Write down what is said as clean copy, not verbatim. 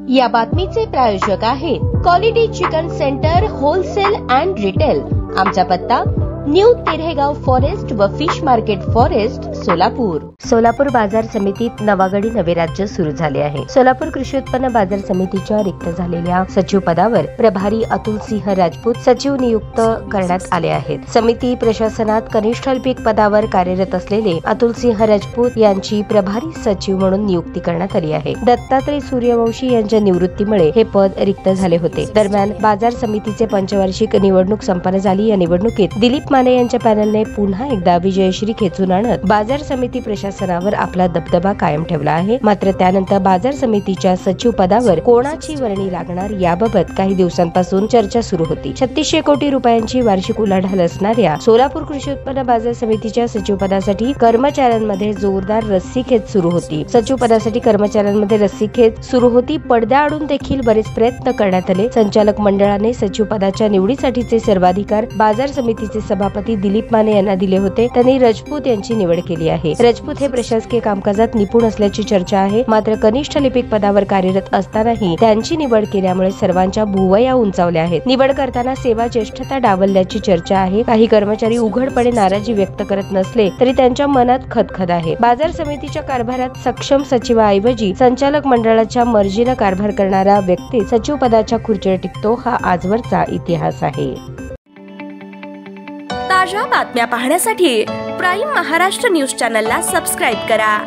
या बातमीचे प्रायोजक आहेत quality chicken centre wholesale and retail. आमचा पत्ता न्यू तिरेगाव फॉरेस्ट व fish market forest Solapur. Solapur बाजार समितीत नवागडी नवे राज्य सुरू झाले आहे। सोलापूर कृषी उत्पन्न बाजार समितीच्या रिक्त झालेल्या सचिव पदावर प्रभारी अतुल सिंह राजपूत सचिव नियुक्त करण्यात आले आहेत। समिती प्रशासनात कनिष्ठ अल्पिक पदावर कार्यरत असलेले अतुल सिंह राजपूत यांची प्रभारी सचिव म्हणून नियुक्ती करण्यात आली आहे। दत्तात्रय सूर्यवंशी यांच्या निवृत्तीमुळे हे पद रिक्त झाले होते। दरम्यान बाजार समितीचे पंचवार्षिक निवडणूक संपन्न झाली। या निवडणुकीत दिलीप माने यांच्या पॅनलने पुन्हा एकदा विजयश्री खेचून आणत बाजार समिती प्रशासनावर आपला दबदबा कायम ठेवला आहे। मात्र त्यानंतर बाजार समितीच्या सचिव पदावर कोणाची वर्णी लागणार याबाबत काही दिवसांपासून चर्चा सुरू होती। 3600 कोटी रुपयांची वार्षिक उलाढाल असणाऱ्या सोलापूर कृषी उत्पन्न बाजार समितीच्या सचिव पदासाठी कर्मचाऱ्यांमध्ये जोरदार रस्सीखेच सुरू होती। सचिव पदासाठी कर्मचाऱ्यांमध्ये रस्सीखेच सुरू होती। पडद्याआडून देखील बरेच प्रयत्न करण्यात आले। संचालक मंडळाने सचिव पदाच्या निवडीसाठीचे सर्वाधिकार बाजार समितीचे सभापती दिलीप माने यांना दिले होते। त्यांनी राजपूत यांची निवड केली आहे। राजपूत हे प्रशासकीय कामकाजात निपुण असल्याची चर्चा आहे। मात्र कनिष्ठ लिपिक पदावर कार्यरत असतानाही त्यांची निवड केल्यामुळे सर्वांच्या भुवया उंचावल्या आहेत। निवड करताना सेवा ज्येष्ठता डावलल्याची चर्चा आहे। काही कर्मचारी उघडपणे नाराजी व्यक्त करत नसले तरी त्यांच्या मनात खदखद आहे। बाजार समितीच्या कारभारात सक्षम सचिवाऐवजी संचालक मंडळाच्या मर्जीने कारभार करणारा व्यक्ती सचिव पदाच्या खुर्चीवर टिकतो, हा आजवरचा इतिहास आहे। ताज्या बातम्या पाहण्यासाठी प्राईम महाराष्ट्र न्यूज चॅनलला सबस्क्राईब करा।